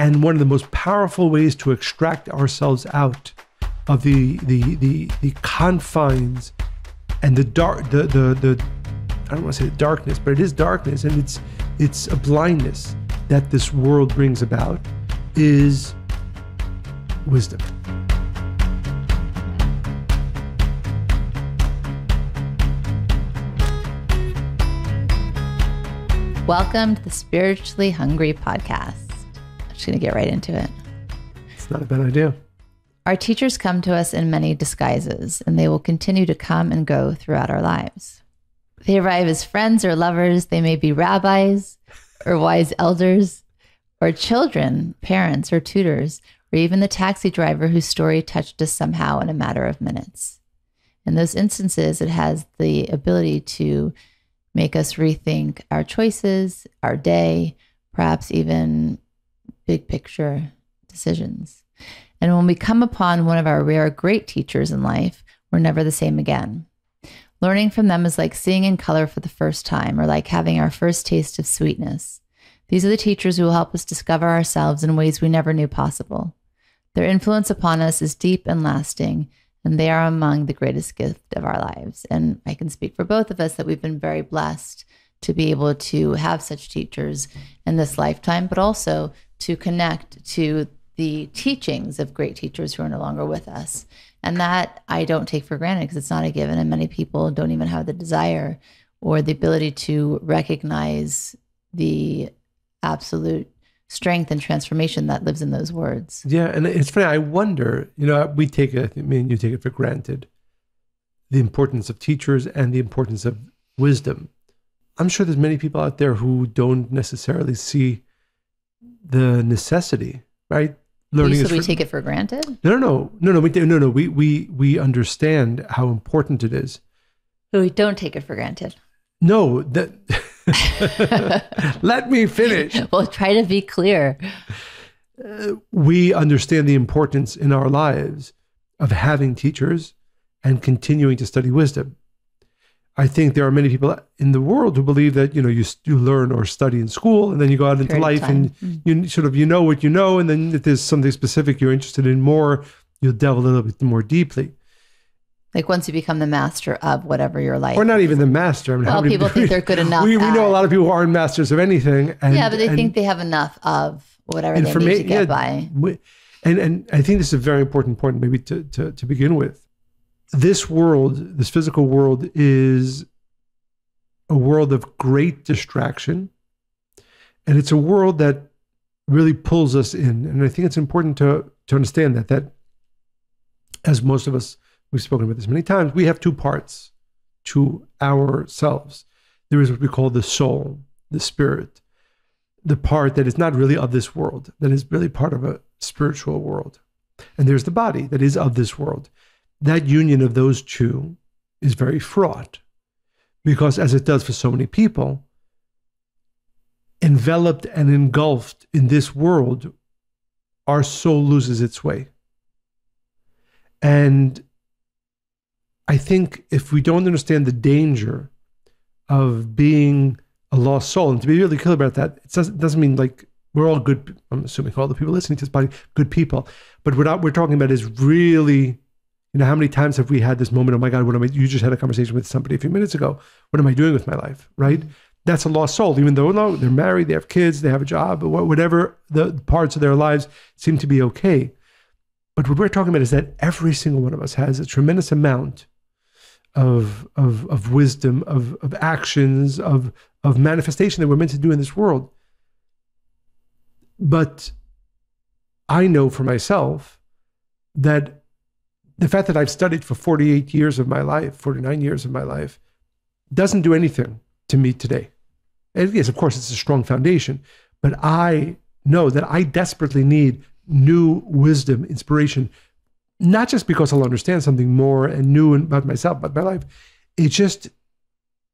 And one of the most powerful ways to extract ourselves out of the confines and the dark, I don't want to say the darkness, but it is darkness, and it's a blindness that this world brings about, is wisdom. Welcome to the Spiritually Hungry Podcast. I'm just going to get right into it. It's not a bad idea. Our teachers come to us in many disguises, and they will continue to come and go throughout our lives. They arrive as friends or lovers. They may be rabbis or wise elders or children, parents or tutors, or even the taxi driver whose story touched us somehow in a matter of minutes. In those instances, it has the ability to make us rethink our choices, our day, perhaps even big picture decisions. And when we come upon one of our rare great teachers in life, we're never the same again. Learning from them is like seeing in color for the first time, or like having our first taste of sweetness. These are the teachers who will help us discover ourselves in ways we never knew possible. Their influence upon us is deep and lasting, and they are among the greatest gift of our lives. And I can speak for both of us that we've been very blessed to be able to have such teachers in this lifetime, but also to connect to the teachings of great teachers who are no longer with us. And that I don't take for granted, because it's not a given, and many people don't even have the desire or the ability to recognize the absolute strength and transformation that lives in those words. Yeah, and it's funny, I wonder, we take it, I mean, you take it for granted, the importance of teachers and the importance of wisdom. I'm sure there's many people out there who don't necessarily see the necessity, right? Learning we take it for granted? No. We understand how important it is. But we don't take it for granted. No, that. Let me finish. Well, try to be clear. We understand the importance in our lives of having teachers and continuing to study wisdom. I think there are many people in the world who believe that, you learn or study in school, and then you go out into life and you sort of, know what you know. And then if there's something specific you're interested in more, you'll delve a little bit more deeply. Like once you become the master of whatever your life. Or not even the master. I mean, well, people think they're good enough. We know a lot of people who aren't masters of anything. But they think they have enough of whatever they need to get by. And I think this is a very important point maybe to begin with. This world, this physical world, is a world of great distraction. And it's a world that really pulls us in. And I think it's important to understand that as most of us, we've spoken about this many times, we have two parts to ourselves. There is what we call the soul, the spirit, the part that is not really of this world, that is really part of a spiritual world. And there's the body that is of this world. That union of those two is very fraught, because as it does for so many people, enveloped and engulfed in this world, our soul loses its way. And I think if we don't understand the danger of being a lost soul, and to be really clear about that, it doesn't mean like we're all good. I'm assuming all the people listening to this body, good people. But what we're talking about is really, how many times have we had this moment, oh my God, you just had a conversation with somebody a few minutes ago. What am I doing with my life, right? That's a lost soul, even though they're married, they have kids, they have a job, whatever the parts of their lives seem to be okay. But what we're talking about is that every single one of us has a tremendous amount of wisdom, of actions, of manifestation that we're meant to do in this world. But I know for myself that the fact that I've studied for 48 years of my life, 49 years of my life, doesn't do anything to me today. And yes, of course, it's a strong foundation, but I know that I desperately need new wisdom, inspiration, not just because I'll understand something more and new about myself, about my life. It's just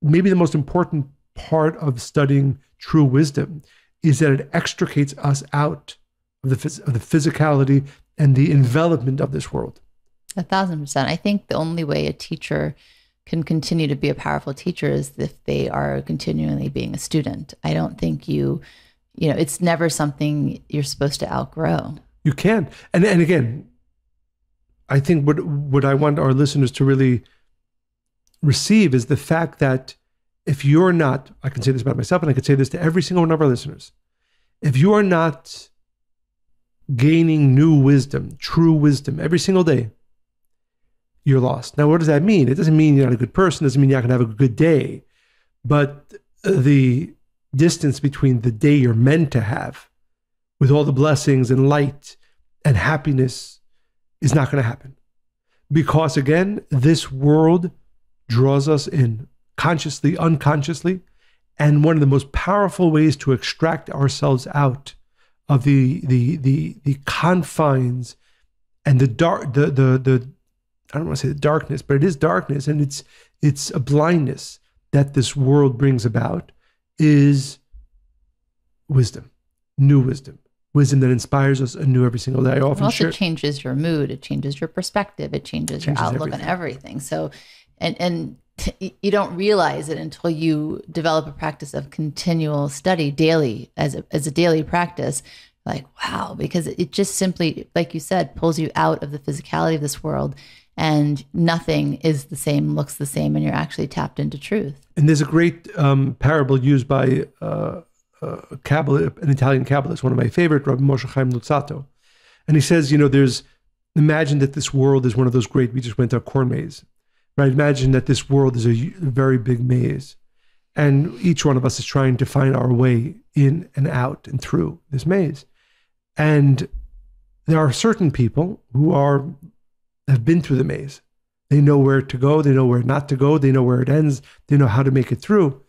maybe the most important part of studying true wisdom is that it extricates us out of the physicality and the envelopment of this world. 1,000%. I think the only way a teacher can continue to be a powerful teacher is if they are continually being a student. I don't think you it's never something you're supposed to outgrow. You can. And again, I think what I want our listeners to really receive is the fact that if you're not, I can say this about myself and I could say this to every single one of our listeners, if you are not gaining new wisdom, true wisdom every single day, you're lost. Now, what does that mean? It doesn't mean you're not a good person. It doesn't mean you're not going to have a good day. But the distance between the day you're meant to have with all the blessings and light and happiness is not going to happen. Because again, this world draws us in consciously, unconsciously. And one of the most powerful ways to extract ourselves out of the confines and the dark, the I don't want to say the darkness, but it is darkness, and it's a blindness that this world brings about, is wisdom, new wisdom that inspires us anew every single day. I often it also changes your mood, it changes your perspective, it changes your outlook on everything. So, and you don't realize it until you develop a practice of continual study daily as a daily practice. Like, wow, because it just simply, like you said, pulls you out of the physicality of this world, and nothing is the same, looks the same, and you're actually tapped into truth. And there's a great parable used by Kabbalah, an Italian Kabbalist, one of my favorite, Rabbi Moshe Chaim Luzzatto. And he says, imagine that this world is one of those great, we just went to a corn maze, right? Imagine that this world is a very big maze. And each one of us is trying to find our way in and out and through this maze. And there are certain people who have been through the maze. They know where to go. They know where not to go. They know where it ends. They know how to make it through.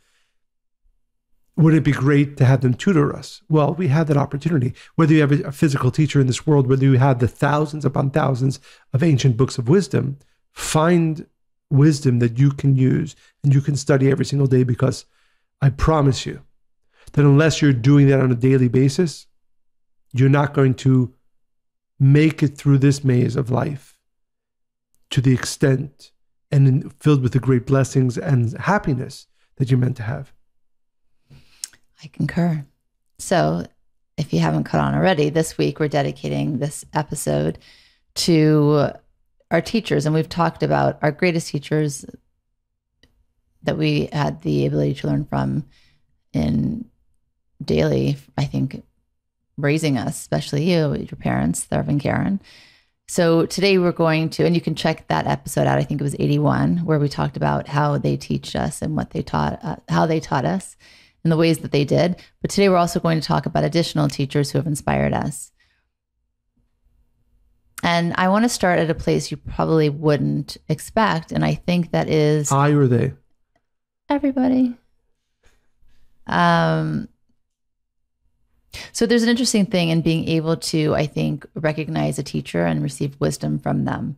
Wouldn't it be great to have them tutor us? Well, we have that opportunity. Whether you have a physical teacher in this world, whether you have the thousands upon thousands of ancient books of wisdom, find wisdom that you can use and you can study every single day, because I promise you that unless you're doing that on a daily basis, you're not going to make it through this maze of life to the extent and filled with the great blessings and happiness that you're meant to have. I concur. So if you haven't caught on already, this week we're dedicating this episode to our teachers. And we've talked about our greatest teachers that we had the ability to learn from in daily, I think, raising us, especially you, your parents, Tharv and Karen. So today we're going to, and you can check that episode out, I think it was 81, where we talked about how they teach us and what they taught, how they taught us in the ways that they did. But today we're also going to talk about additional teachers who have inspired us. And I want to start at a place you probably wouldn't expect. And I think that is... I or they? Everybody. So there's an interesting thing in being able to, I think, recognize a teacher and receive wisdom from them.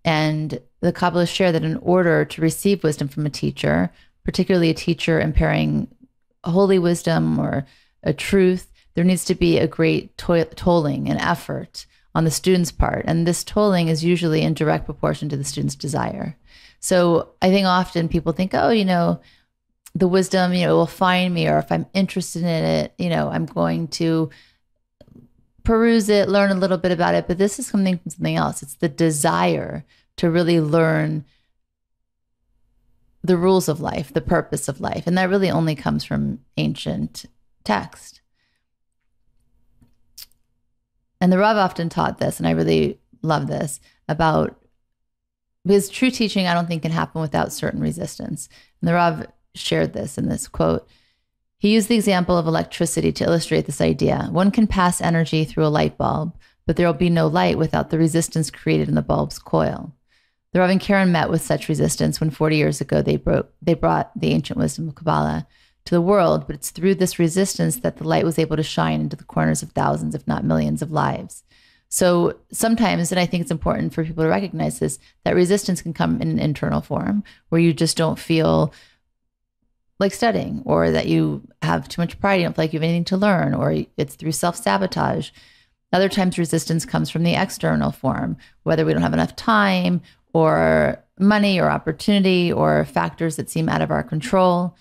And the Kabbalists share that in order to receive wisdom from a teacher, particularly a teacher imparting holy wisdom or a truth, there needs to be a great tolling and effort on the student's part. And this tolling is usually in direct proportion to the student's desire. So I think often people think, oh, the wisdom, will find me, or if I'm interested in it, I'm going to peruse it, learn a little bit about it. But this is coming from something else. It's the desire to really learn the rules of life, the purpose of life. And that really only comes from ancient text. And the Rav often taught this, and I really love this, because true teaching, I don't think, can happen without certain resistance. And the Rav shared this in this quote. He used the example of electricity to illustrate this idea. One can pass energy through a light bulb, but there will be no light without the resistance created in the bulb's coil. The Rav and Karen met with such resistance when 40 years ago they brought the ancient wisdom of Kabbalah to the world, but it's through this resistance that the light was able to shine into the corners of thousands, if not millions, of lives. So sometimes, and I think it's important for people to recognize this, that resistance can come in an internal form where you just don't feel like studying, or that you have too much pride, you don't feel like you have anything to learn, or it's through self-sabotage. Other times resistance comes from the external form, whether we don't have enough time or money or opportunity or factors that seem out of our control.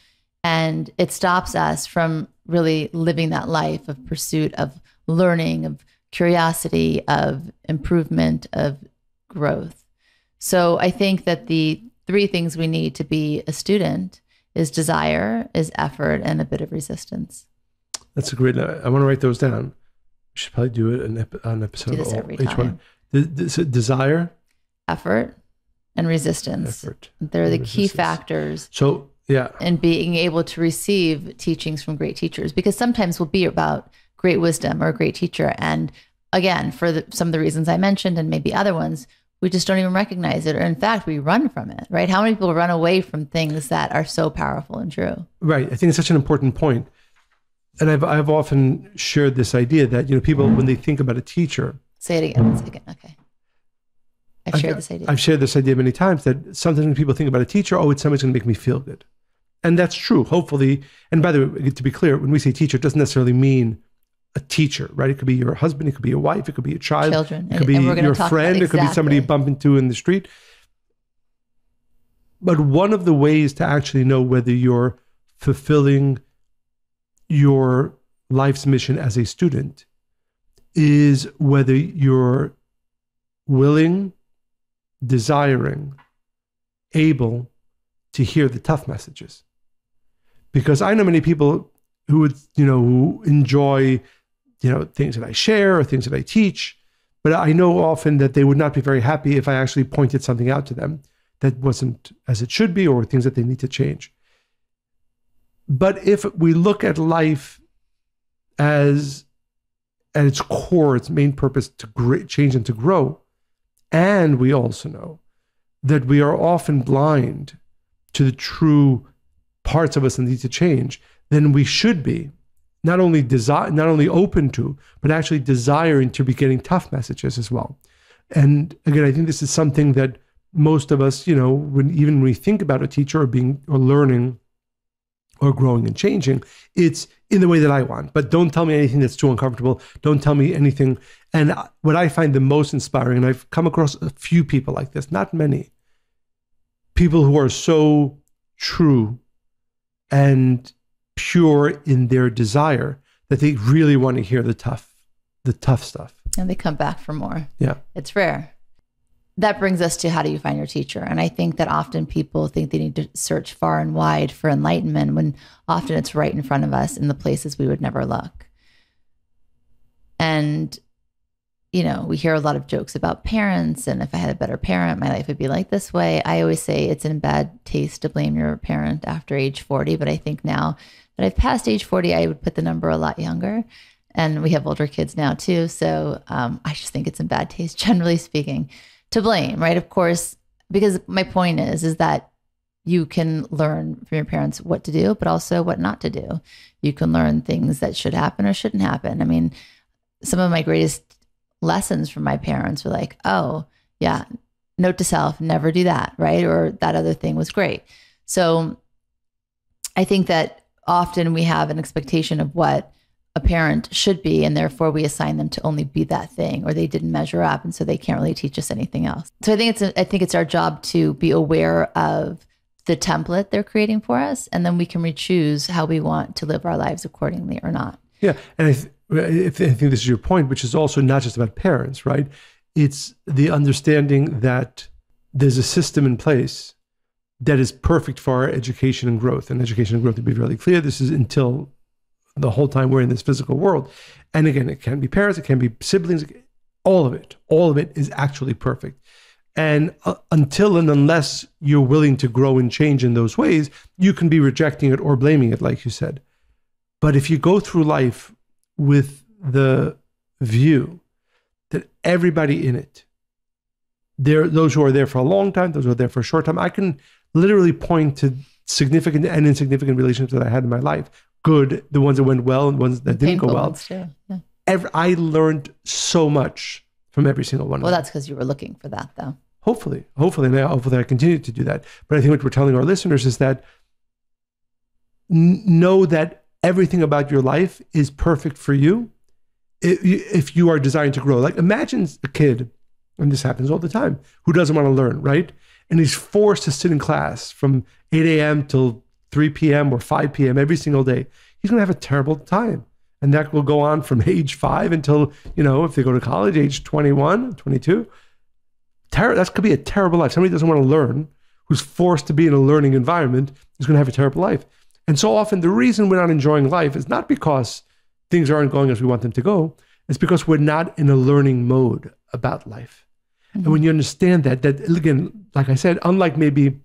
And it stops us from really living that life of pursuit of learning, of curiosity, of improvement, of growth. So I think that the 3 things we need to be a student is desire, is effort, and a bit of resistance. That's a great, I want to write those down. We should probably do it an episode. Do this every each time. one. Desire, effort, and resistance. They're the key factors. So, yeah. And being able to receive teachings from great teachers, because sometimes we'll be about great wisdom or a great teacher. And again, for some of the reasons I mentioned and maybe other ones, we just don't even recognize it. Or in fact, we run from it, right? How many people run away from things that are so powerful and true? Right. I think it's such an important point. And I've often shared this idea that, people, when they think about a teacher. Say it again. Okay. I've shared this idea. I've shared this idea many times that sometimes when people think about a teacher, it's somebody's going to make me feel good. And that's true, hopefully. And by the way, to be clear, when we say teacher, it doesn't necessarily mean a teacher, right? It could be your husband, it could be your wife, it could be a child, children. It could be your friend, it could be somebody you bump into in the street. But one of the ways to actually know whether you're fulfilling your life's mission as a student is whether you're willing, desiring, able to hear the tough messages. Because I know many people who would, who enjoy, things that I share or things that I teach, but I know often that they would not be very happy if I actually pointed something out to them that wasn't as it should be, or things that they need to change. But if we look at life as at its core, its main purpose to change and to grow, and we also know that we are often blind to the true parts of us that need to change, then we should be not only open to, but actually desiring to be getting tough messages as well. And again, I think this is something that most of us, when we think about a teacher or learning or growing and changing, it's in the way that I want. But don't tell me anything that's too uncomfortable. Don't tell me anything. And what I find the most inspiring, and I've come across a few people like this, not many, people who are so true and pure in their desire that they really want to hear the tough stuff. And they come back for more. Yeah. It's rare. That brings us to, how do you find your teacher? And I think that often people think they need to search far and wide for enlightenment, when often it's right in front of us in the places we would never look. And, we hear a lot of jokes about parents, and if I had a better parent, my life would be like this way. I always say it's in bad taste to blame your parent after age 40, but I think now that I've passed age 40, I would put the number a lot younger. And we have older kids now too. So I just think it's in bad taste, generally speaking, to blame, right? Of course, because my point is that you can learn from your parents what to do, but also what not to do. You can learn things that should happen or shouldn't happen. I mean, some of my greatest lessons from my parents were like, oh yeah, note to self, never do that, right? Or that other thing was great. So I think that often we have an expectation of what a parent should be, and therefore we assign them to only be that thing, or they didn't measure up, and so they can't really teach us anything else. So I think it's our job to be aware of the template they're creating for us, and then we can choose how we want to live our lives accordingly or not. Yeah, and I think this is your point, which is also not just about parents, right? It's the understanding that there's a system in place that is perfect for our education and growth. And education and growth, to be really clear, this is until the whole time we're in this physical world. And again, it can be parents, it can be siblings, all of it is actually perfect. And until and unless you're willing to grow and change in those ways, you can be rejecting it or blaming it, like you said. But if you go through life with the view that everybody in it, those who are there for a long time, those who are there for a short time, I can literally point to significant and insignificant relationships that I had in my life. Good, the ones that went well and the ones that didn't go well. Yeah. I learned so much from every single one of them. Well, that's because you were looking for that, though. Hopefully I continue to do that. But I think what we're telling our listeners is that know that everything about your life is perfect for you if you are desiring to grow. Like, imagine a kid, and this happens all the time, who doesn't want to learn, right? And he's forced to sit in class from 8 a.m. till 3 p.m. or 5 p.m. every single day. he's going to have a terrible time. And that will go on from age 5 until, if they go to college, age 21, 22. That could be a terrible life. Somebody doesn't want to learn, who's forced to be in a learning environment, is going to have a terrible life. And so often the reason we're not enjoying life is not because things aren't going as we want them to go. It's because we're not in a learning mode about life. Mm-hmm. And when you understand that again, like I said, unlike maybe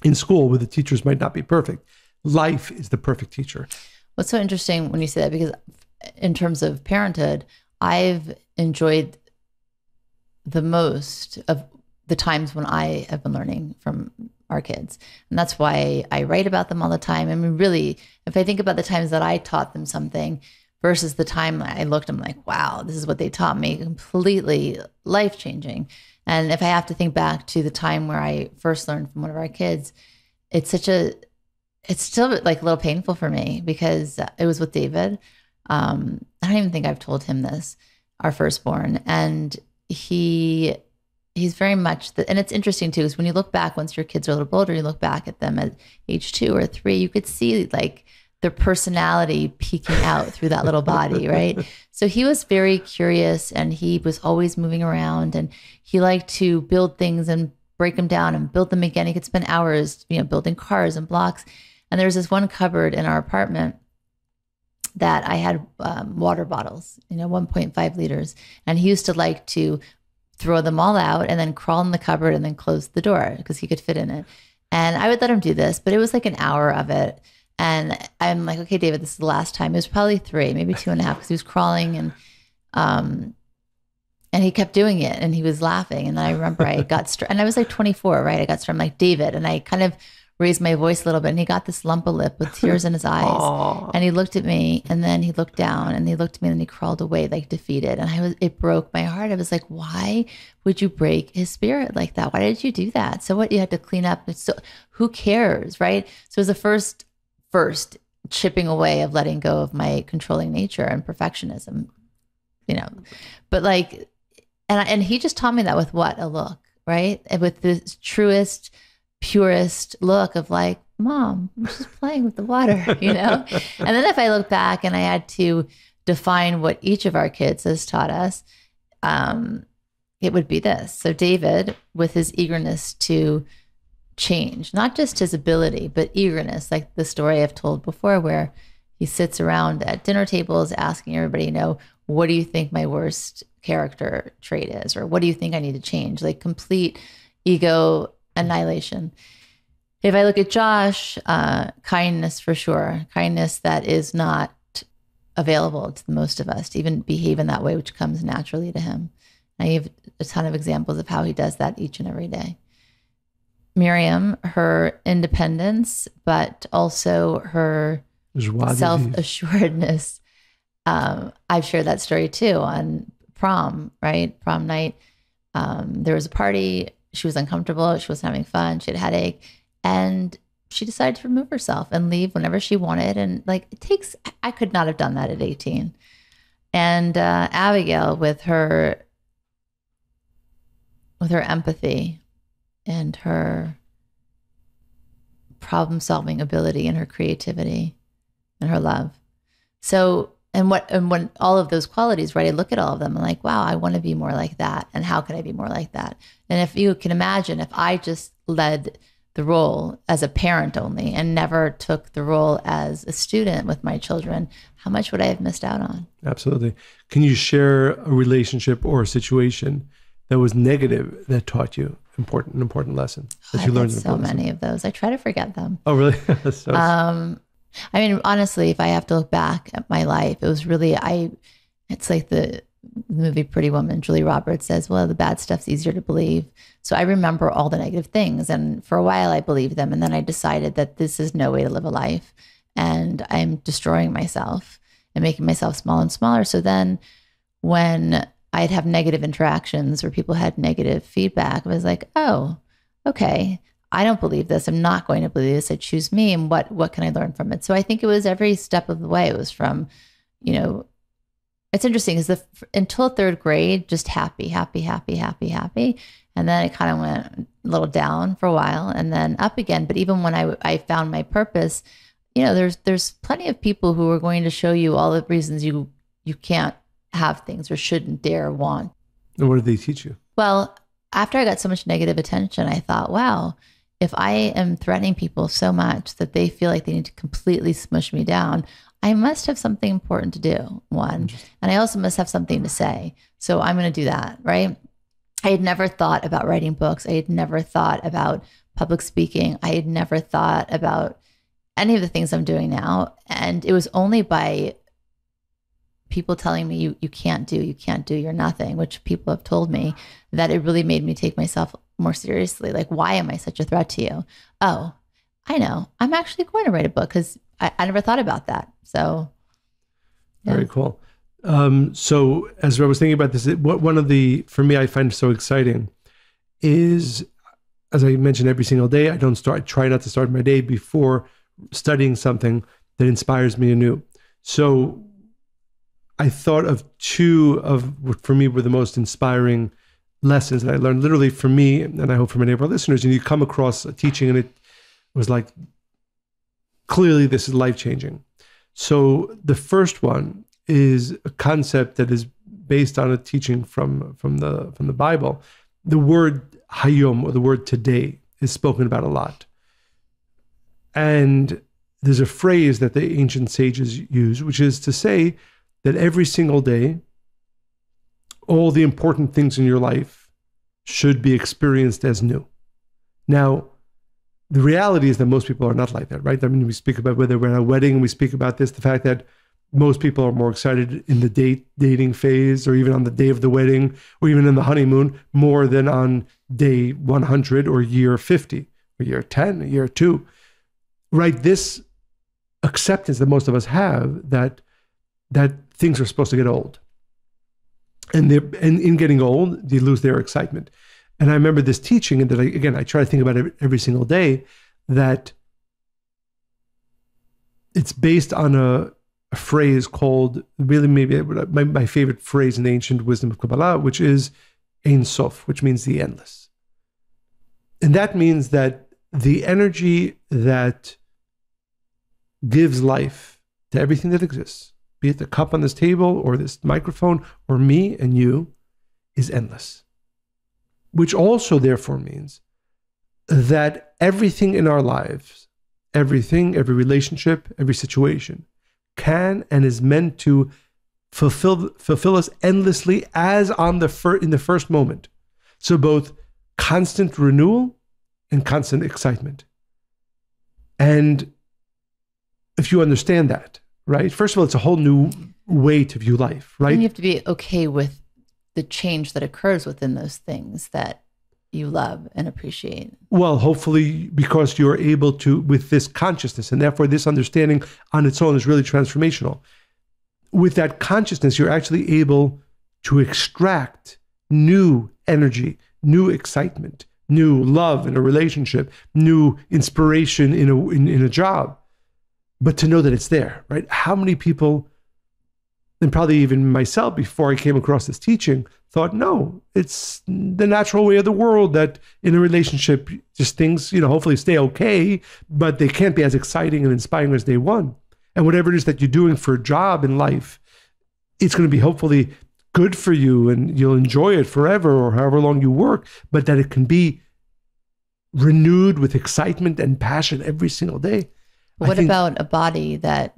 in school where the teachers might not be perfect, life is the perfect teacher. What's so interesting when you say that, because in terms of parenthood, I've enjoyed the most of the times when I have been learning from our kids. And that's why I write about them all the time. I mean, really, if I think about the times that I taught them something versus the time I looked, I'm like, wow, this is what they taught me, completely life-changing. And if I have to think back to the time where I first learned from one of our kids, it's still like a little painful for me because it was with David. I don't even think I've told him this, our firstborn. And he's very much, and it's interesting too, because when you look back, once your kids are a little older, you look back at them at age 2 or 3, you could see like their personality peeking out through that little body, right? So he was very curious and he was always moving around and he liked to build things and break them down and build them again. He could spend hours, building cars and blocks. And there's this one cupboard in our apartment that I had water bottles, 1.5 liters. And he used to like to throw them all out and then crawl in the cupboard and then close the door because he could fit in it. And I would let him do this, but it was like an hour of it. And I'm like, okay, David, this is the last time. It was probably 3, maybe 2.5, because he was crawling and he kept doing it and he was laughing. And I remember I got and I was like 24, right? I got I'm like, David, and I kind of raised my voice a little bit and he got this lump of lip with tears in his eyes. Aww. And he looked at me and then he looked down and he looked at me and then he crawled away like defeated. And it broke my heart. I was like, why would you break his spirit like that? Why did you do that? So what, you had to clean up. So who cares, right? So it was the first chipping away of letting go of my controlling nature and perfectionism, but like, and he just taught me that with what? A look, right? And with the truest, purest look of like, Mom, I'm just playing with the water, And then if I look back and I had to define what each of our kids has taught us, it would be this. So David, with his eagerness to change, not just his ability, but eagerness, like the story I've told before, where he sits around at dinner tables asking everybody, what do you think my worst character trait is? Or what do you think I need to change? Like complete ego annihilation. If I look at Josh, kindness for sure, kindness that is not available to most of us to even behave in that way, which comes naturally to him. I have a ton of examples of how he does that each and every day. Miriam, her independence, but also her self-assuredness. I've shared that story too on prom, right? Prom night. There was a party. She was uncomfortable. She wasn't having fun. She had a headache. And she decided to remove herself and leave whenever she wanted. And I could not have done that at 18. And Abigail with her empathy and her problem-solving ability and her creativity and her love. So, and when all of those qualities, right, I look at all of them and like, wow, I want to be more like that. And how can I be more like that? And if you can imagine, if I just led the role as a parent only and never took the role as a student with my children, how much would I have missed out on? Absolutely. Can you share a relationship or a situation that was negative that taught you an important lesson that you learned? So many of those. I try to forget them. Oh, really? I mean, honestly, if I have to look back at my life, it was really, it's like the movie Pretty Woman, Julia Roberts says, well, the bad stuff's easier to believe. So I remember all the negative things. And for a while I believed them. And then I decided that this is no way to live a life. And I'm destroying myself and making myself smaller and smaller. So then when I'd have negative interactions or people had negative feedback, I was like, oh, okay, I don't believe this. I'm not going to believe this. I choose me. And what can I learn from it? So I think it was every step of the way. It was from, it's interesting because until 3rd grade, just happy. And then it kind of went a little down for a while and then up again. But even when I found my purpose, there's plenty of people who are going to show you all the reasons you can't have things or shouldn't dare want. And what did they teach you? Well, after I got so much negative attention, I thought, wow, if I am threatening people so much that they feel like they need to completely smush me down, I must have something important to do, one. And I also must have something to say. So I'm going to do that, right? I had never thought about writing books. I had never thought about public speaking. I had never thought about any of the things I'm doing now. And it was only by people telling me you can't do, you're nothing, which people have told me, that it really made me take myself more seriously. Like, why am I such a threat to you? Oh, I know. I'm actually going to write a book because I never thought about that. So, yeah. Very cool. So as I was thinking about this, one of the, for me, I find so exciting is, as I mentioned, every single day, I try not to start my day before studying something that inspires me anew. So I thought of two of what for me were the most inspiring lessons that I learned, literally for me, and I hope for many of our listeners. And you come across a teaching and it was like, clearly this is life-changing. So the first one is a concept that is based on a teaching from the Bible. The word hayom, or the word today, is spoken about a lot. And there's a phrase that the ancient sages use, which is to say that every single day, all the important things in your life should be experienced as new. Now, the reality is that most people are not like that, right? I mean, we speak about whether we're at a wedding, and we speak about this, the fact that most people are more excited in the dating phase, or even on the day of the wedding, or even in the honeymoon, more than on day 100 or year 50, or year 10, or year 2, right? This acceptance that most of us have that things are supposed to get old. And in getting old, they lose their excitement. And I remember this teaching, and that I try to think about it every single day, that it's based on a phrase called, really maybe my favorite phrase in the ancient wisdom of Kabbalah, which is Ein Sof, which means the endless. And that means that the energy that gives life to everything that exists, be it the cup on this table or this microphone or me and you, is endless. Which also therefore means that everything in our lives, every relationship, every situation, can and is meant to fulfill us endlessly, as in the first moment. So both constant renewal and constant excitement. And if you understand that, right? First of all, it's a whole new way to view life, right? And you have to be okay with the change that occurs within those things that you love and appreciate. Well, hopefully, because you're able to, with this consciousness, and therefore this understanding on its own is really transformational. With that consciousness, you're actually able to extract new energy, new excitement, new love in a relationship, new inspiration in a job. But to know that it's there, right? How many people, and probably even myself before I came across this teaching, thought, no, it's the natural way of the world that in a relationship, just things, hopefully stay okay, but they can't be as exciting and inspiring as day one. And whatever it is that you're doing for a job in life, it's going to be hopefully good for you and you'll enjoy it forever or however long you work, but that it can be renewed with excitement and passion every single day. What about a body that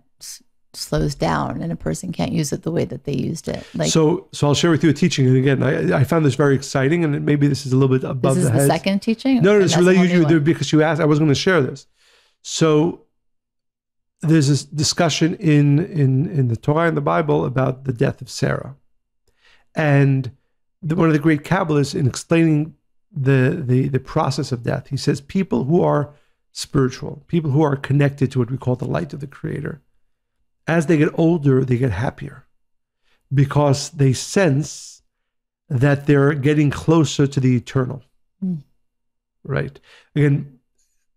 slows down and a person can't use it the way that they used it? So I'll share with you a teaching. And again, I found this very exciting, and maybe this is a little bit above the head. This is the second teaching? No, it's related to you because you asked. I was going to share this. So there's this discussion in the Torah and the Bible about the death of Sarah. And one of the great Kabbalists, in explaining the process of death, he says people who are spiritual, people who are connected to what we call the light of the Creator, as they get older, they get happier because they sense that they're getting closer to the eternal. Right? Again,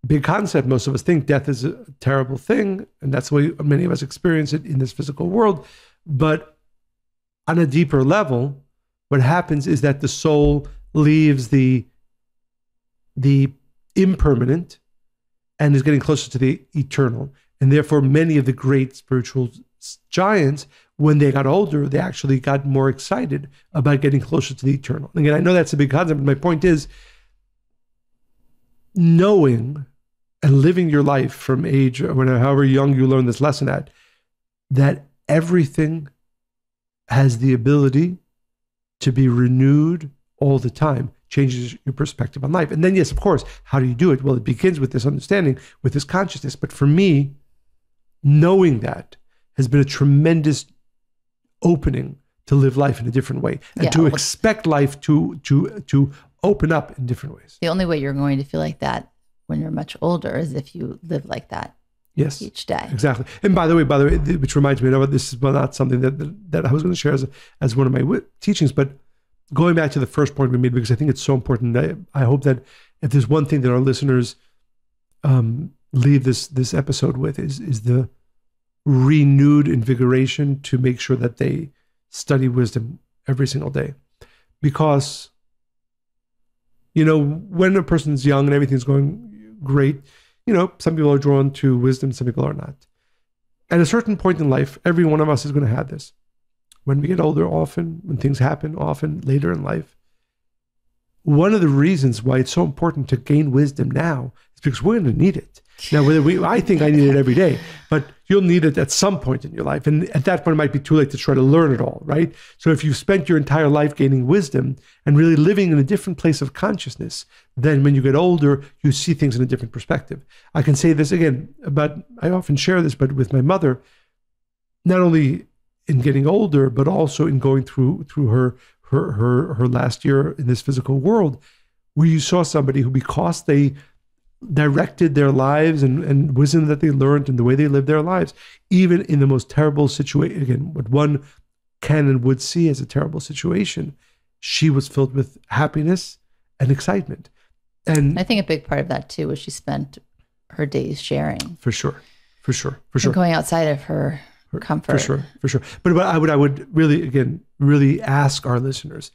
big concept. Most of us think death is a terrible thing, and that's the way many of us experience it in this physical world. But on a deeper level, what happens is that the soul leaves the impermanent and is getting closer to the eternal. And therefore, many of the great spiritual giants, when they got older, they actually got more excited about getting closer to the eternal. Again, I know that's a big concept, but my point is knowing and living your life from age, however young you learn this lesson at, that everything has the ability to be renewed all the time, changes your perspective on life. And then, yes, of course, how do you do it? Well, it begins with this understanding, with this consciousness. But for me, knowing that has been a tremendous opening to live life in a different way and to expect life to open up in different ways. The only way you're going to feel like that when you're much older is if you live like that. Yes, each day. Exactly. And by the way, which reminds me, this is not something that I was going to share as one of my teachings, but going back to the first point we made, because I think it's so important. I hope that if there's one thing that our listeners leave this episode with is the renewed invigoration to make sure that they study wisdom every single day. Because, when a person's young and everything's going great, some people are drawn to wisdom, some people are not. At a certain point in life, every one of us is going to have this. When we get older, often, when things happen, often later in life, one of the reasons why it's so important to gain wisdom now is because we're going to need it. Now, I think I need it every day, but you'll need it at some point in your life. And at that point, it might be too late to try to learn it all, right? So if you've spent your entire life gaining wisdom and really living in a different place of consciousness, then when you get older, you see things in a different perspective. I can say this again, I often share this, but with my mother, not only in getting older, but also in going through her last year in this physical world, where you saw somebody who, because they directed their lives and wisdom that they learned and the way they lived their lives, even in the most terrible situation, again, what one can and would see as a terrible situation, she was filled with happiness and excitement. And I think a big part of that too was she spent her days sharing. For sure. And going outside of her comfort. For sure. But what I would really ask our listeners,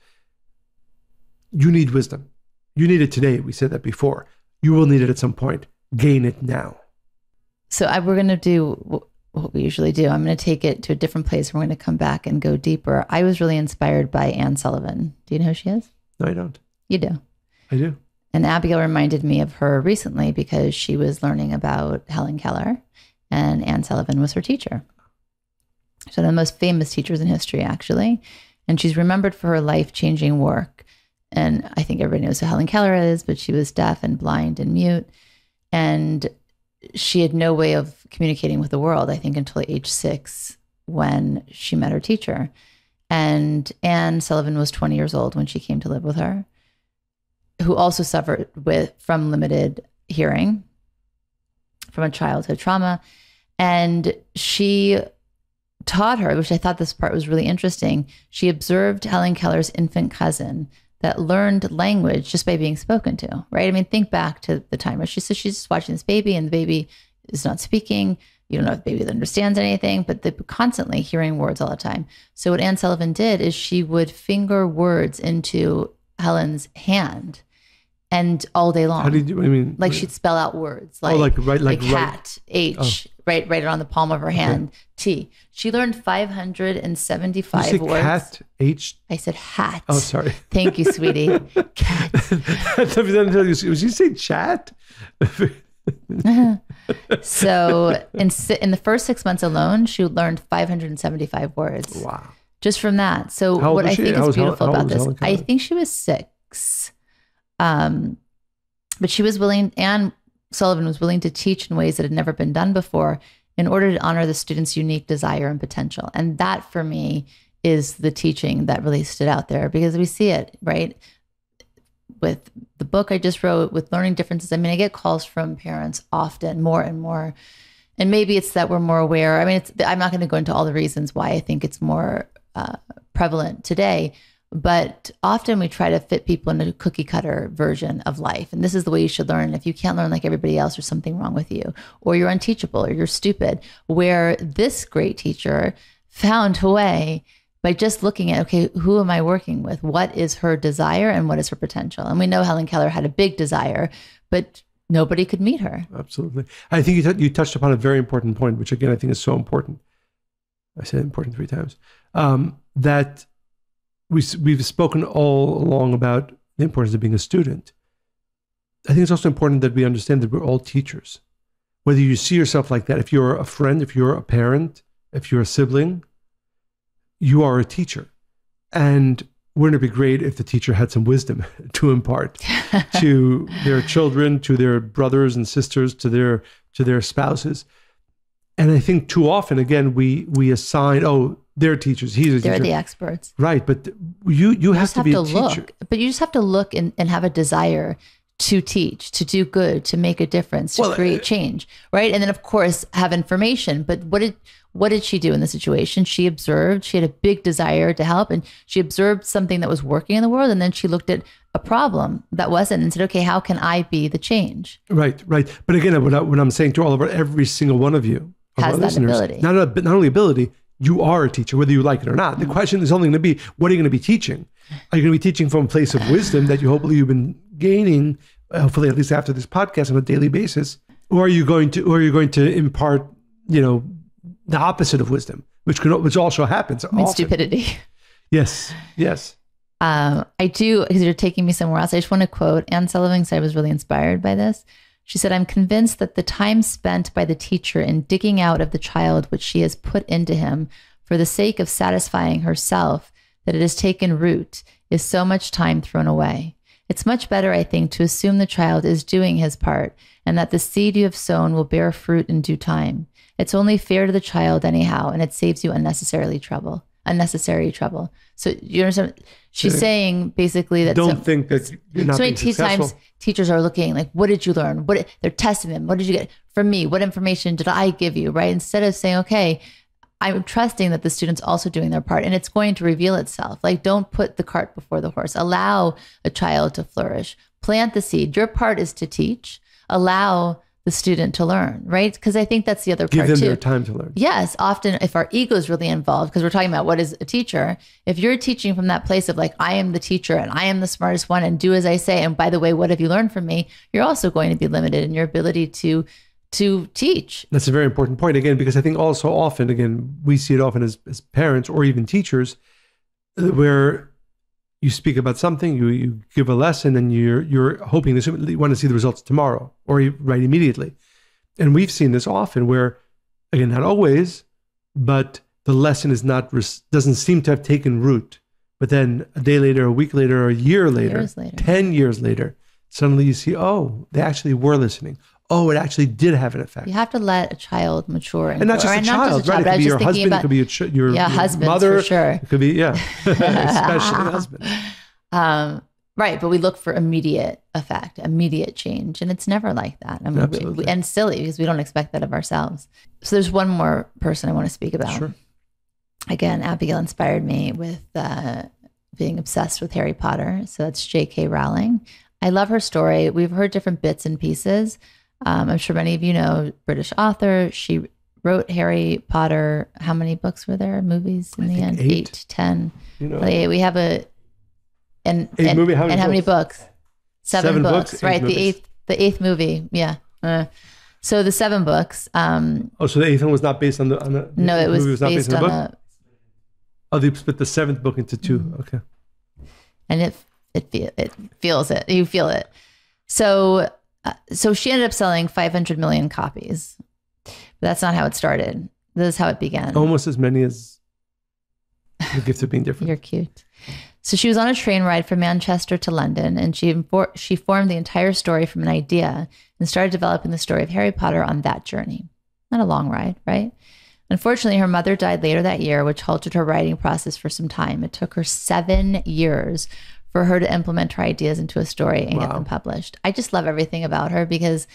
you need wisdom. You need it today. We said that before. You will need it at some point. Gain it now. So we're going to do what we usually do. I'm going to take it to a different place. We're going to come back and go deeper. I was really inspired by Anne Sullivan. Do you know who she is? No, I don't. You do. I do. And Abigail reminded me of her recently because she was learning about Helen Keller, and Anne Sullivan was her teacher. So the most famous teachers in history, actually. And she's remembered for her life-changing work. And I think everybody knows who Helen Keller is, but she was deaf and blind and mute. And she had no way of communicating with the world, I think, until age 6 when she met her teacher. And Anne Sullivan was 20 years old when she came to live with her, who also suffered from limited hearing from a childhood trauma. And she taught her, which I thought this part was really interesting. She observed Helen Keller's infant cousin that learned language just by being spoken to, right? I mean, think back to the time where she's just watching this baby and the baby is not speaking. You don't know if the baby understands anything, but they're constantly hearing words all the time. So what Anne Sullivan did is she would finger words into Helen's hand and all day long. How do you do? I mean, like she'd spell out words like, like cat, H, write it on the palm of her hand, T. She learned 575 you say words. Cat, H? I said hat. Oh, sorry. Thank you, sweetie. Cat. Was you say chat? So in the first 6 months alone, she learned 575 words. Wow. Just from that. So what I think is beautiful about this, I think she was 6. But she was willing, Anne Sullivan was willing to teach in ways that had never been done before in order to honor the student's unique desire and potential. And that for me is the teaching that really stood out there, because we see it, right? With the book I just wrote, with learning differences. I mean, I get calls from parents often, more and more. And maybe it's that we're more aware. I mean, I'm not going to go into all the reasons why I think it's more prevalent today. But often we try to fit people into a cookie cutter version of life. And this is the way you should learn. If you can't learn like everybody else, there's something wrong with you, or you're unteachable, or you're stupid. Where this great teacher found a way by just looking at, okay, who am I working with? What is her desire and what is her potential? And we know Helen Keller had a big desire, but nobody could meet her. Absolutely. I think you touched upon a very important point, which again, I think is so important. I said important 3 times. That we've spoken all along about the importance of being a student. I think it's also important that we understand that we're all teachers. Whether you see yourself like that, if you're a friend, if you're a parent, if you're a sibling, you are a teacher. And wouldn't it be great if the teacher had some wisdom to impart to their children, to their brothers and sisters, to their spouses? And I think too often, again, we assign, they're teachers, he's a teacher. They're the experts. Right, but you have to be a teacher. But you just have to look and have a desire to teach, to do good, to make a difference, to create change, right? And then, of course, have information. But what did she do in the situation? She observed. She had a big desire to help, and she observed something that was working in the world, and then she looked at a problem that wasn't and said, okay, how can I be the change? Right. But again, what I'm saying to all of every single one of you, has that ability. Not only ability, you are a teacher, whether you like it or not. The question is only going to be, what are you going to be teaching? Are you going to be teaching from a place of wisdom that you've been gaining, hopefully at least after this podcast on a daily basis, or are you going to impart, the opposite of wisdom, which also happens often. Stupidity. Yes. I do, because you're taking me somewhere else. I just want to quote Anne Sullivan, because I was really inspired by this. She said, "I'm convinced that the time spent by the teacher in digging out of the child which she has put into him for the sake of satisfying herself, that it has taken root, is so much time thrown away. It's much better, I think, to assume the child is doing his part and that the seed you have sown will bear fruit in due time. It's only fair to the child anyhow, and it saves you unnecessary trouble. So you understand? She's saying basically that think that you're not being successful. Times teachers are looking like, what did you learn? They're testing them. What did you get from me? What information did I give you? Right? Instead of saying, okay, I'm trusting that the student's also doing their part and it's going to reveal itself. Like, don't put the cart before the horse. Allow a child to flourish. Plant the seed. Your part is to teach. Allow the student to learn, right? Because I think that's the other part too. Give them their time to learn. Yes. Often if our ego is really involved, because we're talking about what is a teacher, if you're teaching from that place of like, I am the teacher and I am the smartest one and do as I say, and by the way, what have you learned from me? You're also going to be limited in your ability to teach. That's a very important point, again, because I think also often, again, we see it often as parents or even teachers, where you speak about something, you give a lesson, and you're hoping you want to see the results tomorrow or right immediately. And we've seen this often where, again, not always, but the lesson doesn't seem to have taken root. But then a day later, a week later, a year later, 10 years later, suddenly you see, they actually were listening. It actually did have an effect. You have to let a child mature. And not just a child, right? It could be your husband, it could be your mother. For sure. It could be, especially husband. Right, but we look for immediate effect, immediate change. And it's never like that. I mean, Absolutely. And silly, because we don't expect that of ourselves. So there's one more person I want to speak about. Sure. Again, Abigail inspired me with being obsessed with Harry Potter. So that's J.K. Rowling. I love her story. We've heard different bits and pieces. I'm sure many of you know, British author. She wrote Harry Potter. How many books were there? Movies in the end? 8, 10. We have a movie. How many books? 7 books. Right. Movies. The eighth movie. Yeah. So the 7 books. So the 8th one was not based on the no, it was based on the book. They split the 7th book into 2. Mm-hmm. Okay. And it feels it. You feel it. So she ended up selling 500 million copies. But that's not how it started. This is how it began. Almost as many as The Gift of Being Different. You're cute. So she was on a train ride from Manchester to London, and she formed the entire story from an idea and started developing the story of Harry Potter on that journey. Not a long ride, right? Unfortunately, her mother died later that year, which halted her writing process for some time. It took her 7 years for her to implement her ideas into a story and get them published. I just love everything about her, because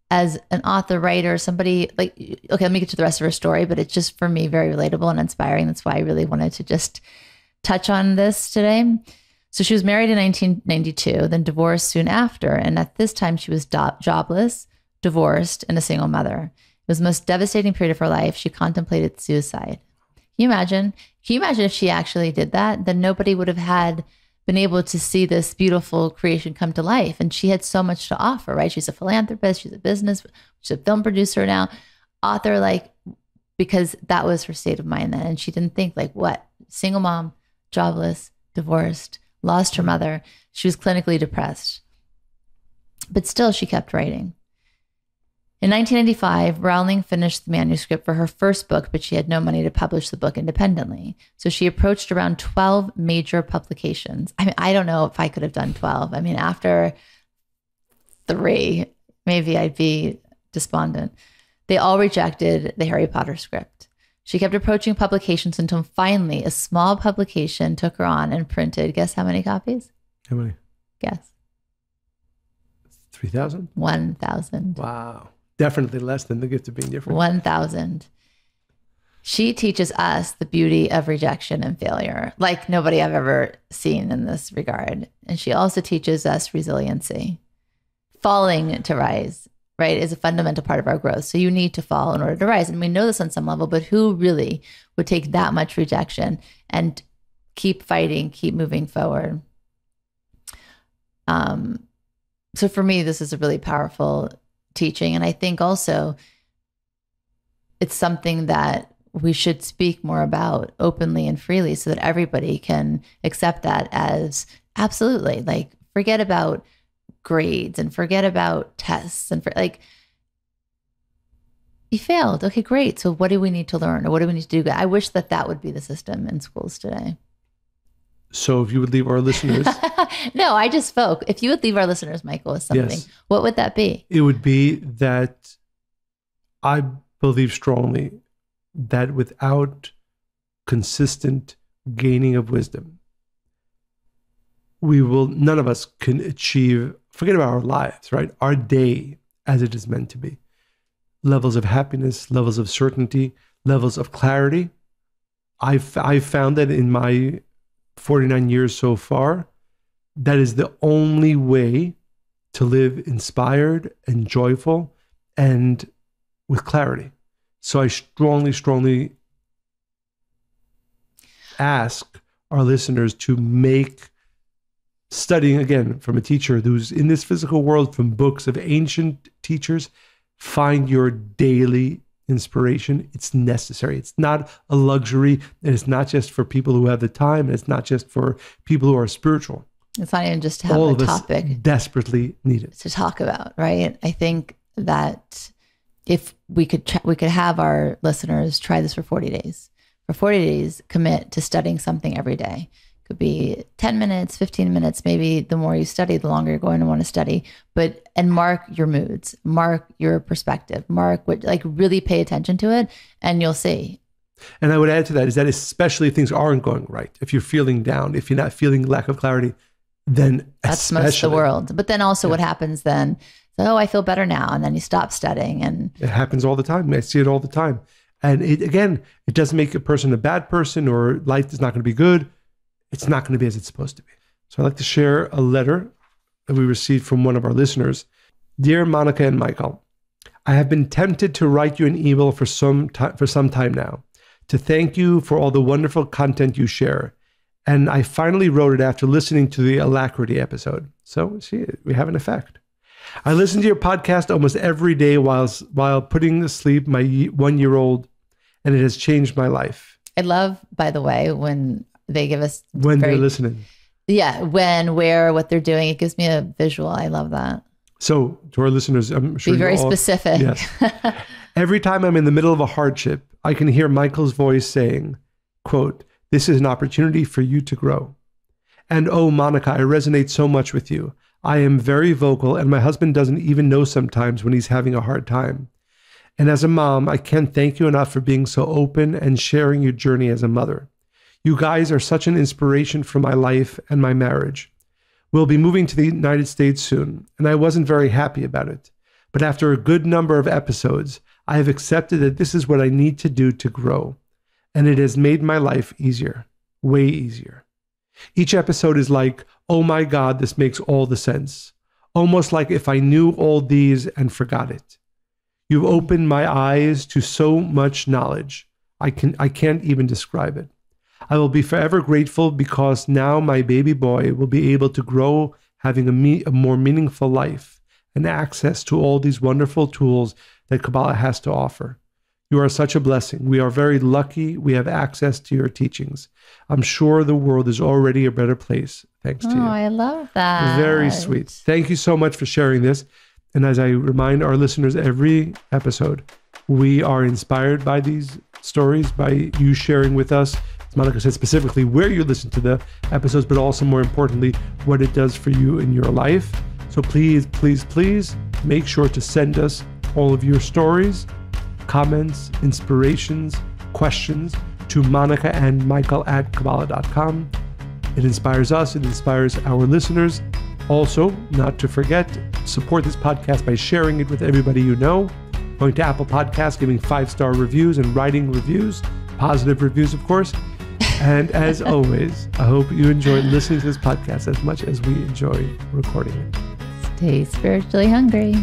as an author, writer, somebody like, okay, let me get to the rest of her story, but it's just for me very relatable and inspiring. That's why I really wanted to just touch on this today. So she was married in 1992, then divorced soon after. And at this time she was jobless, divorced, and a single mother. It was the most devastating period of her life. She contemplated suicide. Can you imagine if she actually did that? Then nobody would have had been able to see this beautiful creation come to life. And she had so much to offer, right? She's a philanthropist, she's a film producer now, author, like, because that was her state of mind then. And she didn't think like, what? Single mom, jobless, divorced, lost her mother. She was clinically depressed. But still, she kept writing. In 1995, Rowling finished the manuscript for her first book, but she had no money to publish the book independently. So she approached around 12 major publications. I mean, I don't know if I could have done 12. I mean, after 3, maybe I'd be despondent. They all rejected the Harry Potter script. She kept approaching publications until finally a small publication took her on and printed, guess how many copies? How many? Guess. 3,000? 1,000. Wow. Definitely less than the gift of being different. 1,000. She teaches us the beauty of rejection and failure, like nobody I've ever seen in this regard. And she also teaches us resiliency. Falling to rise, right, is a fundamental part of our growth. So you need to fall in order to rise. And we know this on some level, but who really would take that much rejection and keep fighting, keep moving forward? So for me, this is a really powerful teaching. And I think also it's something that we should speak more about openly and freely so that everybody can accept that as absolutely, like, forget about grades and forget about tests and you failed. Okay, great. So what do we need to learn, or what do we need to do? I wish that that would be the system in schools today. So if you would leave our listeners. No, I just spoke. If you would leave our listeners, Michael, with something, yes, what would that be? It would be that I believe strongly that without consistent gaining of wisdom, none of us can achieve, forget about our lives, right? Our day as it is meant to be. Levels of happiness, levels of certainty, levels of clarity. I've found that in my 49 years so far, that is the only way to live inspired and joyful and with clarity. So I strongly, strongly ask our listeners to make studying, again, from a teacher who's in this physical world, from books of ancient teachers, find your daily inspiration. It's necessary. It's not a luxury. And it's not just for people who have the time. And it's not just for people who are spiritual. It's not even just to have all a of topic us desperately need it to talk about, right? I think that if we could have our listeners try this for 40 days. For 40 days, commit to studying something every day. Could be 10 minutes, 15 minutes, maybe the more you study, the longer you're going to want to study, and mark your moods, mark your perspective, mark what, like, really pay attention to it, and you'll see. And I would add to that is that especially if things aren't going right, if you're feeling down, if you're not feeling lack of clarity, then that's most of the world. But then also what happens then, I feel better now. And then you stop studying, and it happens all the time. I see it all the time. And it doesn't make a person a bad person, or life is not going to be good. It's not going to be as it's supposed to be. So I'd like to share a letter that we received from one of our listeners. Dear Monica and Michael, I have been tempted to write you an email for some time now to thank you for all the wonderful content you share. And I finally wrote it after listening to the Alacrity episode. So see, we have an effect. I listen to your podcast almost every day while putting to sleep my 1-year-old, and it has changed my life. I love, by the way, when they give us they're listening. Yeah, when, where, what they're doing. It gives me a visual. I love that. So to our listeners, I'm sure be very specific. Yes. Every time I'm in the middle of a hardship, I can hear Michael's voice saying, quote, "This is an opportunity for you to grow." And oh, Monica, I resonate so much with you. I am very vocal, and my husband doesn't even know sometimes when he's having a hard time. And as a mom, I can't thank you enough for being so open and sharing your journey as a mother. You guys are such an inspiration for my life and my marriage. We'll be moving to the United States soon, and I wasn't very happy about it. But after a good number of episodes, I have accepted that this is what I need to do to grow. And it has made my life easier, way easier. Each episode is like, oh my God, this makes all the sense. Almost like if I knew all these and forgot it. You've opened my eyes to so much knowledge. I can't even describe it. I will be forever grateful because now my baby boy will be able to grow having a more meaningful life and access to all these wonderful tools that Kabbalah has to offer. You are such a blessing. We are very lucky we have access to your teachings. I'm sure the world is already a better place thanks to you. Oh, I love that. Very sweet. Thank you so much for sharing this. And as I remind our listeners every episode, we are inspired by these stories, by you sharing with us, as Monica said, specifically where you listen to the episodes, but also more importantly, what it does for you in your life. So please, please, please make sure to send us all of your stories, comments, inspirations, questions to Monica and Michael at Kabbalah.com. It inspires us. It inspires our listeners. Also, not to forget, support this podcast by sharing it with everybody you know, going to Apple Podcasts, giving 5-star reviews and writing reviews, positive reviews, of course. And as always, I hope you enjoyed listening to this podcast as much as we enjoy recording it. Stay spiritually hungry.